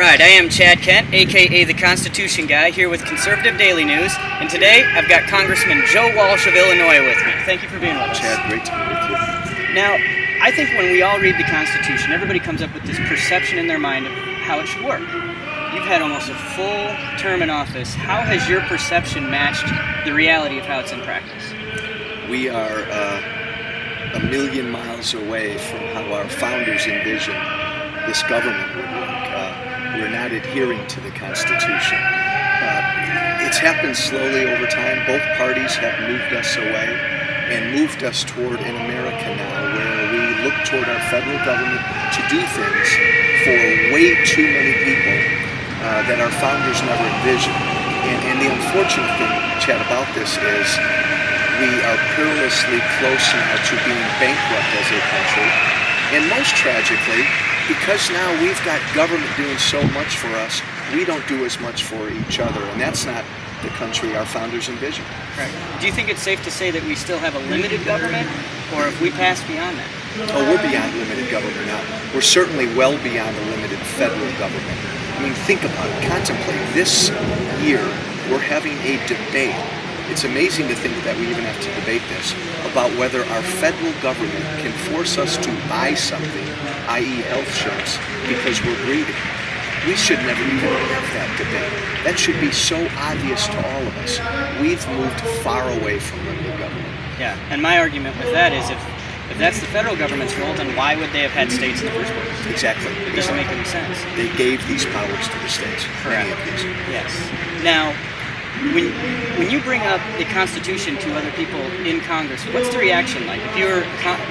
Alright, I am Chad Kent, aka the Constitution Guy, here with Conservative Daily News, and today I've got Congressman Joe Walsh of Illinois with me. Thank you for being with us. Chad, great to be with you. Now, I think when we all read the Constitution, everybody comes up with this perception in their mind of how it should work. You've had almost a full term in office. How has your perception matched the reality of how it's in practice? We are a million miles away from how our founders envisioned this government would work. We're not adhering to the Constitution. It's happened slowly over time. Both parties have moved us away and moved us toward an America now where we look toward our federal government to do things for way too many people that our founders never envisioned. And the unfortunate thing, Chad, about this is we are perilously close now to being bankrupt as a country. And most tragically, because now we've got government doing so much for us, we don't do as much for each other. And that's not the country our founders envisioned. Right. Do you think it's safe to say that we still have a limited government, or if we pass beyond that? Oh, we're beyond limited government now. We're certainly well beyond a limited federal government. I mean, think about it. Contemplate. This year, we're having a debate. It's amazing to think that we even have to debate this, about whether our federal government can force us to buy something, i.e. health insurance, because we're greedy. We should never even have that debate. That should be so obvious to all of us. We've moved far away from limited government. Yeah, and my argument with that is if that's the federal government's role, then why would they have had states in the first place? Exactly. It doesn't make any sense. They gave these powers to the states. Correct. Many of these. Yes. Now, when you bring up the Constitution to other people in Congress, what's the reaction like? If you're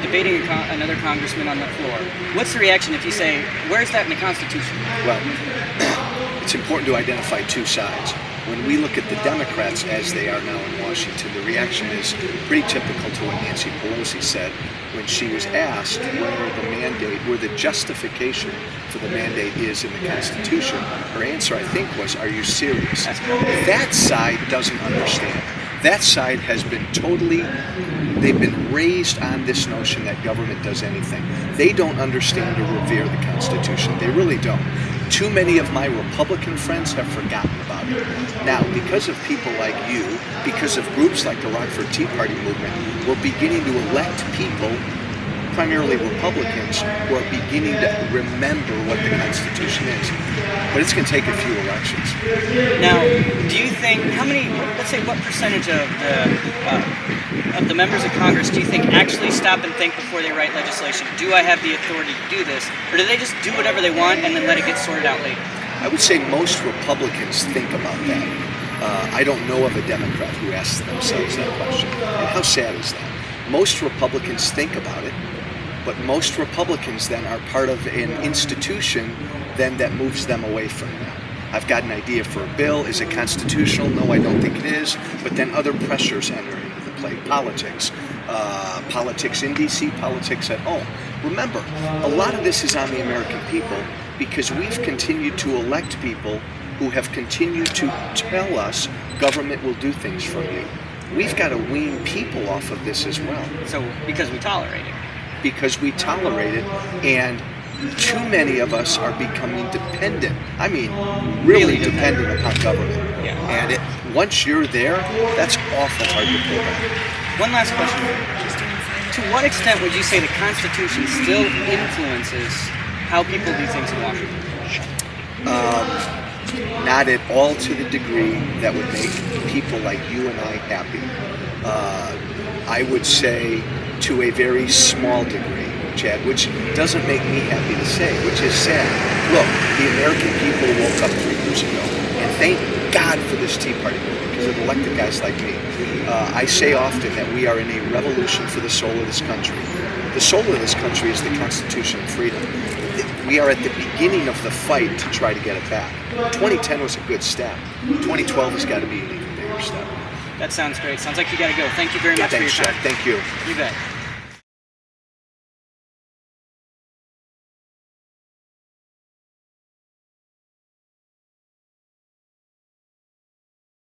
debating another congressman on the floor, what's the reaction if you say, where's that in the Constitution? Well, it's important to identify two sides. When we look at the Democrats as they are now in Washington, the reaction is pretty typical to what Nancy Pelosi said when she was asked where the justification for the mandate is in the Constitution. Her answer, I think, was, "Are you serious?" That side doesn't understand. That side has been they've been raised on this notion that government does anything. They don't understand or revere the Constitution. They really don't. Too many of my Republican friends have forgotten about it. Now, because of people like you, because of groups like the Rockford Tea Party movement, we're beginning to elect people, primarily Republicans, who are beginning to remember what the Constitution is. But it's going to take a few elections. Now, do you think, let's say what percentage of the members of Congress do you think actually stop and think before they write legislation? Do I have the authority to do this? Or do they just do whatever they want and then let it get sorted out later? I would say most Republicans think about that. I don't know of a Democrat who asks themselves that question. And how sad is that? Most Republicans think about it, but most Republicans then are part of an institution then that moves them away from that. I've got an idea for a bill. Is it constitutional? No, I don't think it is. But then other pressures enter into the play. Politics. Politics in D.C., politics at home. Remember, a lot of this is on the American people because we've continued to elect people who have continued to tell us government will do things for you. We've got to wean people off of this as well. So, because we tolerate it. Because we tolerate it, and too many of us are becoming dependent. I mean, really dependent upon government. Yeah. And once you're there, that's awful hard to pull back. One last question. To what extent would you say the Constitution still influences how people do things in Washington? Not at all to the degree that would make people like you and I happy. I would say to a very small degree, Chad, which doesn't make me happy to say, which is sad. Look, the American people woke up 3 years ago, and thank God for this Tea Party movement, because it elected guys like me. I say often that we are in a revolution for the soul of this country. The soul of this country is the Constitution and freedom. We are at the beginning of the fight to try to get it back. 2010 was a good step. 2012 has got to be an even bigger step. That sounds great. Sounds like you got to go. Thank you very much for your time. Thanks, Chad. Thank you. You bet.